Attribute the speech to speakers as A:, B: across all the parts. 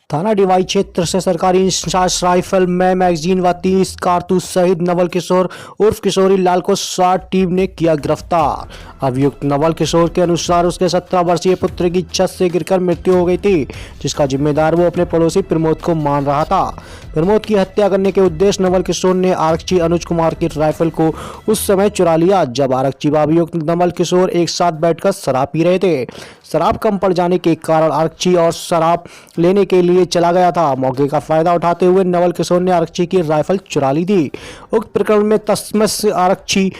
A: थाना डिवाई क्षेत्र से सरकारी इंसास राइफल में मैगजीन व 30 कारतूस सहित नवल किशोर उर्फ किशोरी लाल को स्वाट टीम ने किया गिरफ्तार। अभियुक्त नवल किशोर के अनुसार उसके 17 वर्षीय पुत्र की छत से गिरकर मृत्यु हो गई थी, जिसका जिम्मेदार वो अपने पड़ोसी प्रमोद को मान रहा था। प्रमोद की हत्या करने के उद्देश्य नवल किशोर ने आरक्षी अनुज कुमार की राइफल को उस समय चुरा लिया जब आरक्षी व अभियुक्त नवल किशोर एक साथ बैठकर शराब पी रहे थे। शराब कम पड़ जाने के कारण आरक्षी और शराब लेने के लिए चला गया था। मौके का फायदा उठाते हुए नवल किशोर ने आरक्षी की राइफल चुरा ली थी। उक्त प्रकरण में तस्मस आरक्षी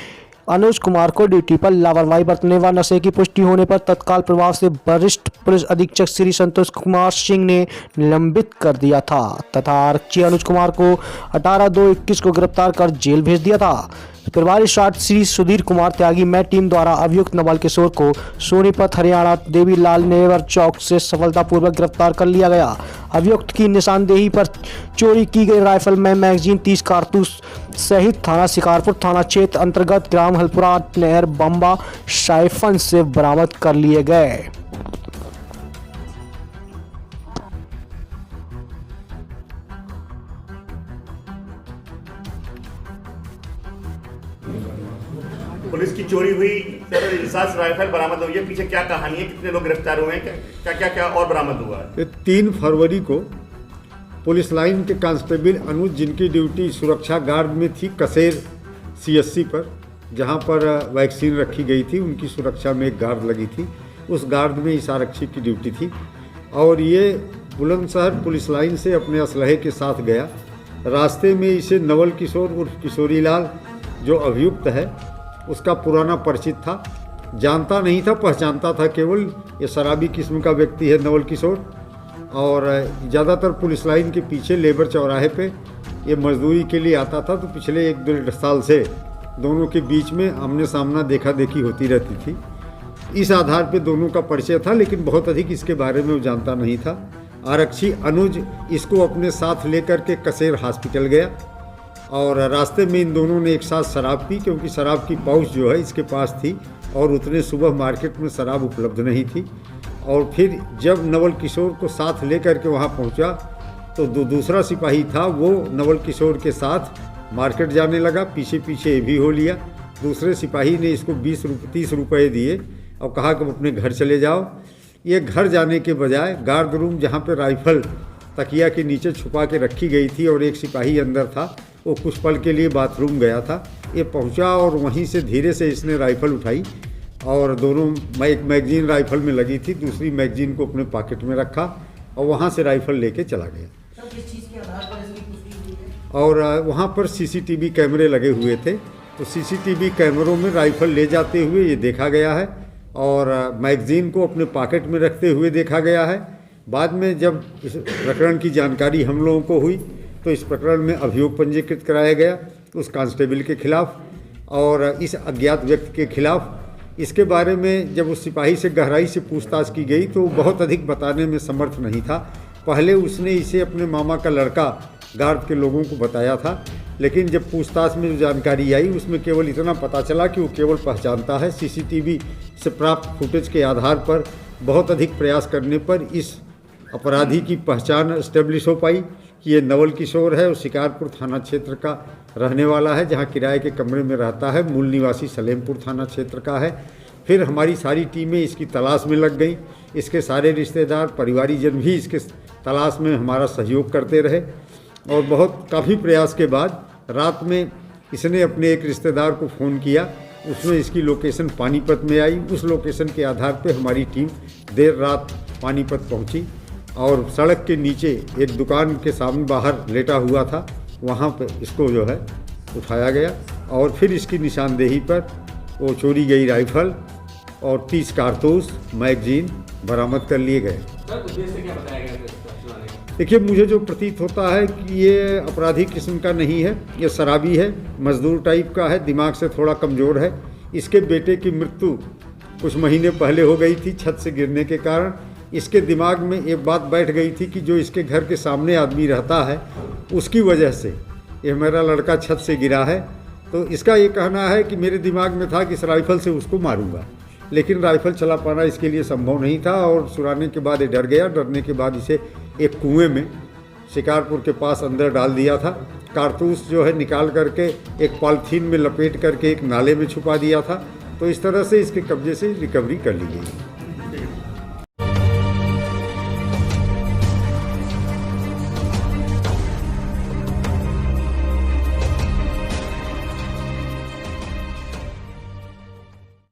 A: अनुज कुमार को ड्यूटी पर लापरवाही बरतने व नशे की पुष्टि होने पर तत्काल प्रभाव से वरिष्ठ पुलिस अधीक्षक श्री संतोष कुमार सिंह ने निलंबित कर दिया था तथा आरक्षी अनुज कुमार को 18/2/21 को गिरफ्तार कर जेल भेज दिया था। प्रभारी शाट श्री सुधीर कुमार त्यागी में टीम द्वारा अभियुक्त नवल किशोर को सोनीपत हरियाणा देवीलाल नेवर चौक से सफलतापूर्वक गिरफ्तार कर लिया गया। अभियुक्त की निशानदेही पर चोरी की गई राइफल में मैगजीन 30 कारतूस सहित थाना शिकारपुर थाना क्षेत्र अंतर्गत ग्राम हलपुरा नहर बम्बा साइफन से बरामद कर लिए गए।
B: पुलिस की चोरी हुई सर, इंसास राइफल बरामद हुई है। पीछे क्या कहानी है, कितने लोग गिरफ्तार हुए हैं, क्या और बरामद हुआ है?
C: 3 फरवरी को पुलिस लाइन के कांस्टेबल अनुज, जिनकी ड्यूटी सुरक्षा गार्ड में थी कसेर CSC पर, जहां पर वैक्सीन रखी गई थी, उनकी सुरक्षा में एक गार्ड लगी थी। उस गार्ड में इस आरक्षी की ड्यूटी थी और ये बुलंदशहर पुलिस लाइन से अपने असलहे के साथ गया। रास्ते में इसे नवल किशोर उर्फ किशोरी लाल जो अभियुक्त है उसका पुराना परिचित था, जानता नहीं था, पहचानता था केवल ये शराबी किस्म का व्यक्ति है नवल किशोर। और ज़्यादातर पुलिस लाइन के पीछे लेबर चौराहे पे ये मजदूरी के लिए आता था, तो पिछले 1-1.5 साल से दोनों के बीच में आमने सामना देखा देखी होती रहती थी। इस आधार पे दोनों का परिचय था, लेकिन बहुत अधिक इसके बारे में वो जानता नहीं था। आरक्षी अनुज इसको अपने साथ लेकर के कसेर हॉस्पिटल गया और रास्ते में इन दोनों ने एक साथ शराब पी, क्योंकि शराब की पाउच जो है इसके पास थी और उतने सुबह मार्केट में शराब उपलब्ध नहीं थी। और फिर जब नवल किशोर को साथ लेकर के वहाँ पहुँचा तो दूसरा सिपाही था, वो नवल किशोर के साथ मार्केट जाने लगा, पीछे पीछे ये भी हो लिया। दूसरे सिपाही ने इसको 30 रुपये दिए और कहा कि अपने घर चले जाओ। ये घर जाने के बजाय गार्ड रूम, जहाँ पर राइफल तकिया के नीचे छुपा के रखी गई थी और एक सिपाही अंदर था, वो कुछ पल के लिए बाथरूम गया था। ये पहुंचा और वहीं से धीरे से इसने राइफल उठाई और दोनों, एक मैगजीन राइफल में लगी थी, दूसरी मैगजीन को अपने पॉकेट में रखा और वहां से राइफल लेके चला गया। और वहां पर CCTV कैमरे लगे हुए थे, तो CCTV कैमरों में राइफल ले जाते हुए ये देखा गया है और मैगजीन को अपने पॉकेट में रखते हुए देखा गया है। बाद में जब इस प्रकरण की जानकारी हम लोगों को हुई तो इस प्रकरण में अभियोग पंजीकृत कराया गया उस कांस्टेबल के खिलाफ और इस अज्ञात व्यक्ति के खिलाफ। इसके बारे में जब उस सिपाही से गहराई से पूछताछ की गई तो बहुत अधिक बताने में समर्थ नहीं था। पहले उसने इसे अपने मामा का लड़का गार्ड के लोगों को बताया था, लेकिन जब पूछताछ में जो जानकारी आई उसमें केवल इतना पता चला कि वो केवल पहचानता है। CCTV से प्राप्त फुटेज के आधार पर बहुत अधिक प्रयास करने पर इस अपराधी की पहचान एस्टेब्लिश हो पाई कि ये नवल किशोर है और शिकारपुर थाना क्षेत्र का रहने वाला है, जहां किराए के कमरे में रहता है। मूल निवासी सलेमपुर थाना क्षेत्र का है। फिर हमारी सारी टीमें इसकी तलाश में लग गई। इसके सारे रिश्तेदार, परिवारीजन भी इसके तलाश में हमारा सहयोग करते रहे और काफ़ी प्रयास के बाद रात में इसने अपने एक रिश्तेदार को फ़ोन किया। उसमें इसकी लोकेशन पानीपत में आई। उस लोकेशन के आधार पर हमारी टीम देर रात पानीपत पहुँची और सड़क के नीचे एक दुकान के सामने बाहर लेटा हुआ था, वहाँ पे इसको जो है उठाया गया और फिर इसकी निशानदेही पर वो चोरी गई राइफल और 30 कारतूस मैगजीन बरामद कर लिए गए। देखिए, मुझे जो प्रतीत होता है कि ये अपराधी किस्म का नहीं है, ये शराबी है, मजदूर टाइप का है, दिमाग से थोड़ा कमज़ोर है। इसके बेटे की मृत्यु कुछ महीने पहले हो गई थी छत से गिरने के कारण। इसके दिमाग में एक बात बैठ गई थी कि जो इसके घर के सामने आदमी रहता है उसकी वजह से ये मेरा लड़का छत से गिरा है। तो इसका ये कहना है कि मेरे दिमाग में था कि इस राइफल से उसको मारूंगा, लेकिन राइफल चला पाना इसके लिए संभव नहीं था और सुराने के बाद ये डर गया। डरने के बाद इसे एक कुएं में शिकारपुर के पास अंदर डाल दिया था। कारतूस जो है निकाल करके एक पॉलीथीन में लपेट करके एक नाले में छुपा दिया था। तो इस तरह से इसके कब्जे से रिकवरी कर ली गई।